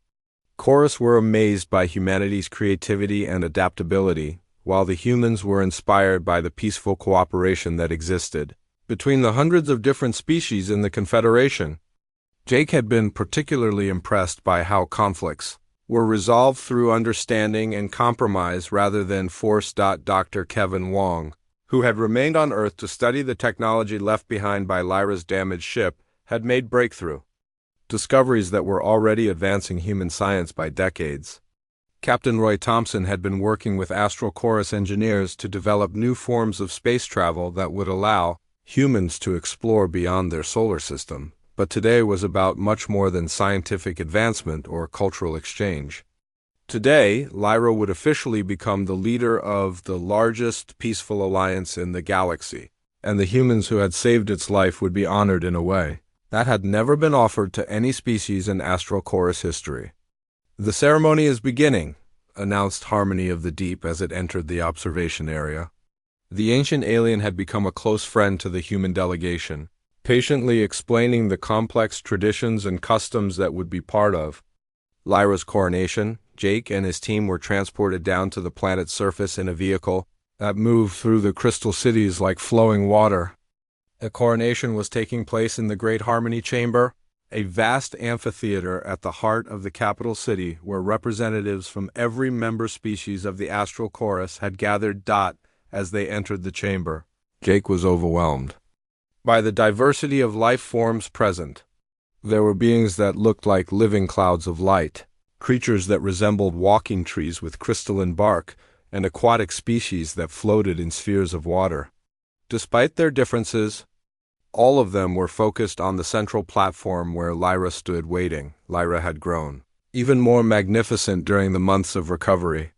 Speaker 1: Chorus were amazed by humanity's creativity and adaptability, while the humans were inspired by the peaceful cooperation that existed between the hundreds of different species in the Confederation. Jake had been particularly impressed by how conflicts were resolved through understanding and compromise rather than force. Dr. Kevin Wong, who had remained on Earth to study the technology left behind by Lyra's damaged ship, had made breakthrough discoveries that were already advancing human science by decades. Captain Roy Thompson had been working with Astral Chorus engineers to develop new forms of space travel that would allow humans to explore beyond their solar system. But today was about much more than scientific advancement or cultural exchange. Today, Lyra would officially become the leader of the largest peaceful alliance in the galaxy, and the humans who had saved its life would be honored in a way that had never been offered to any species in Astral Chorus history. "The ceremony is beginning," announced Harmony of the Deep as it entered the observation area. The ancient alien had become a close friend to the human delegation, patiently explaining the complex traditions and customs that would be part of Lyra's coronation. Jake and his team were transported down to the planet's surface in a vehicle that moved through the crystal cities like flowing water. A coronation was taking place in the Great Harmony Chamber, a vast amphitheater at the heart of the capital city where representatives from every member species of the Astral Chorus had gathered. As they entered the chamber, Jake was overwhelmed by the diversity of life forms present. There were beings that looked like living clouds of light, creatures that resembled walking trees with crystalline bark, and aquatic species that floated in spheres of water. Despite their differences, all of them were focused on the central platform where Lyra stood waiting. Lyra had grown even more magnificent during the months of recovery.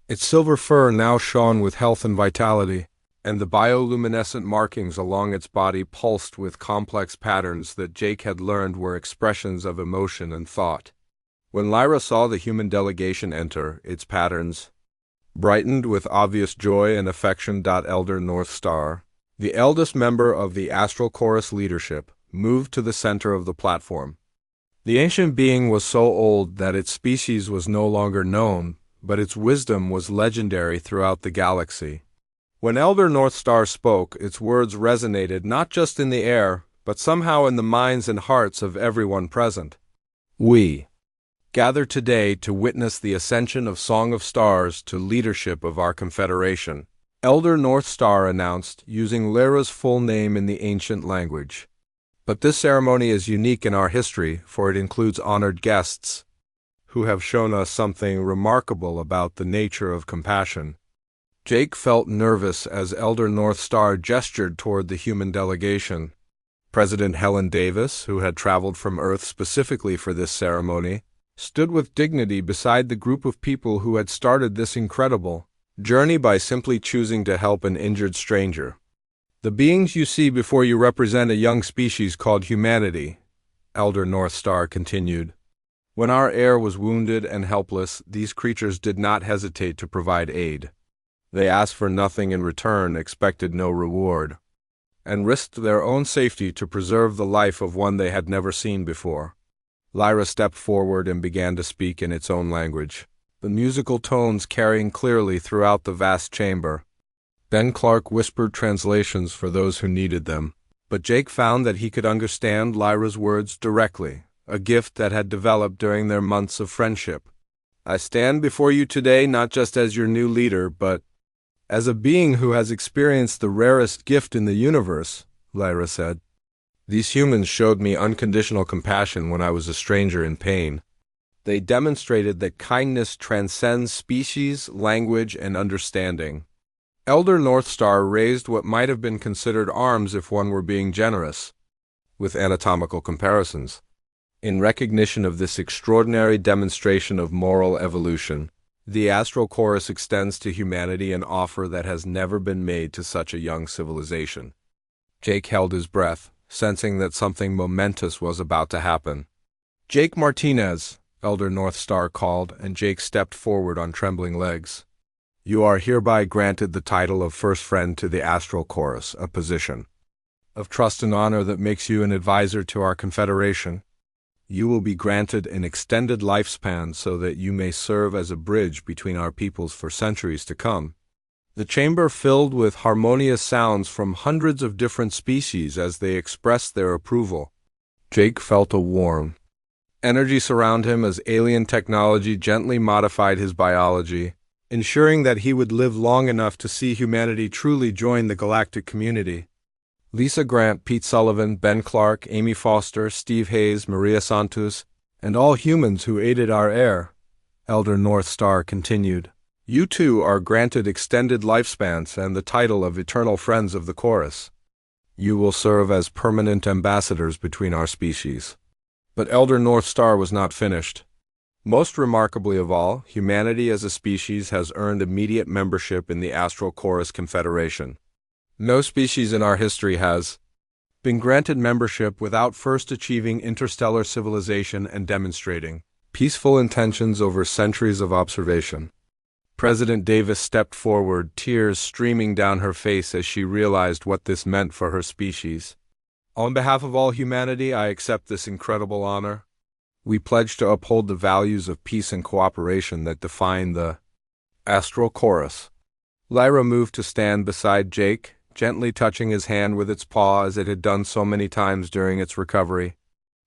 Speaker 1: Its silver fur now shone with health and vitality, and the bioluminescent markings along its body pulsed with complex patterns that Jake had learned were expressions of emotion and thought. When Lyra saw the human delegation enter, its patterns brightened with obvious joy and affection. Elder North Star, the eldest member of the Astral Chorus leadership, moved to the center of the platform. The ancient being was so old that its species was no longer known, but its wisdom was legendary throughout the galaxy. When Elder North Star spoke, its words resonated not just in the air, but somehow in the minds and hearts of everyone present. We gather today to witness the ascension of Song of Stars to leadership of our Confederation, Elder North Star announced, using Lyra's full name in the ancient language. But this ceremony is unique in our history, for it includes honored guests who have shown us something remarkable about the nature of compassion. Jake felt nervous as Elder North Star gestured toward the human delegation. President Helen Davis, who had traveled from Earth specifically for this ceremony, stood with dignity beside the group of people who had started this incredible journey by simply choosing to help an injured stranger. The beings you see before you represent a young species called humanity, Elder North Star continued. When our heir was wounded and helpless, these creatures did not hesitate to provide aid. They asked for nothing in return, expected no reward, and risked their own safety to preserve the life of one they had never seen before. Lyra stepped forward and began to speak in its own language, the musical tones carrying clearly throughout the vast chamber. Ben Clark whispered translations for those who needed them, but Jake found that he could understand Lyra's words directly, a gift that had developed during their months of friendship. I stand before you today not just as your new leader, but as a being who has experienced the rarest gift in the universe, Lyra said. These humans showed me unconditional compassion when I was a stranger in pain. They demonstrated that kindness transcends species, language, and understanding. Elder North Star raised what might have been considered arms if one were being generous, with anatomical comparisons. In recognition of this extraordinary demonstration of moral evolution, the Astral Chorus extends to humanity an offer that has never been made to such a young civilization. Jake held his breath, sensing that something momentous was about to happen. Jake Martinez, Elder North Star called, and Jake stepped forward on trembling legs. You are hereby granted the title of First Friend to the Astral Chorus, a position of trust and honor that makes you an advisor to our Confederation. You will be granted an extended lifespan so that you may serve as a bridge between our peoples for centuries to come. The chamber filled with harmonious sounds from hundreds of different species as they expressed their approval. Jake felt a warm energy surround him as alien technology gently modified his biology, ensuring that he would live long enough to see humanity truly join the galactic community. Lisa Grant, Pete Sullivan, Ben Clark, Amy Foster, Steve Hayes, Maria Santos, and all humans who aided our heir, Elder North Star continued. You too are granted extended lifespans and the title of Eternal Friends of the Chorus. You will serve as permanent ambassadors between our species. But Elder North Star was not finished. Most remarkably of all, humanity as a species has earned immediate membership in the Astral Chorus Confederation. No species in our history has been granted membership without first achieving interstellar civilization and demonstrating peaceful intentions over centuries of observation. President Davis stepped forward, tears streaming down her face as she realized what this meant for her species. On behalf of all humanity, I accept this incredible honor. We pledge to uphold the values of peace and cooperation that define the Astral Chorus. Lyra moved to stand beside Jake, gently touching his hand with its paw as it had done so many times during its recovery.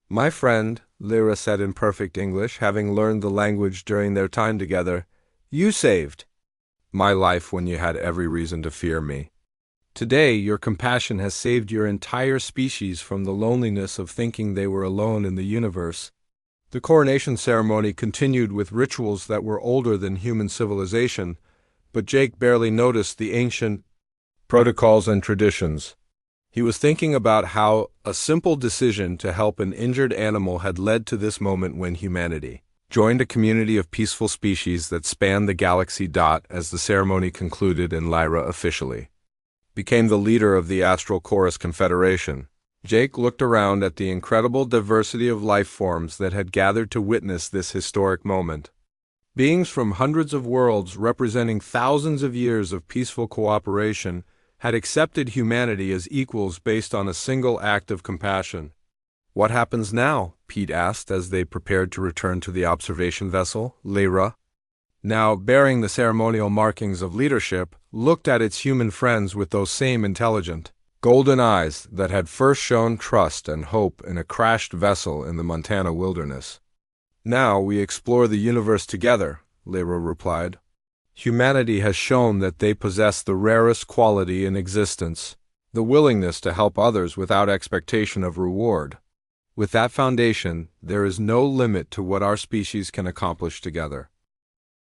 Speaker 1: My friend, Lyra said in perfect English, having learned the language during their time together, you saved my life when you had every reason to fear me. Today, your compassion has saved your entire species from the loneliness of thinking they were alone in the universe. The coronation ceremony continued with rituals that were older than human civilization, but Jake barely noticed the ancient protocols and traditions. He was thinking about how a simple decision to help an injured animal had led to this moment when humanity joined a community of peaceful species that spanned the galaxy. As the ceremony concluded and Lyra officially became the leader of the Astral Chorus Confederation. Jake looked around at the incredible diversity of life forms that had gathered to witness this historic moment. Beings from hundreds of worlds representing thousands of years of peaceful cooperation had accepted humanity as equals based on a single act of compassion. "What happens now?" Pete asked as they prepared to return to the observation vessel, Lyra. Now, bearing the ceremonial markings of leadership, looked at its human friends with those same intelligent, golden eyes that had first shown trust and hope in a crashed vessel in the Montana wilderness. "Now we explore the universe together," Lyra replied. "Humanity has shown that they possess the rarest quality in existence, the willingness to help others without expectation of reward. With that foundation, there is no limit to what our species can accomplish together."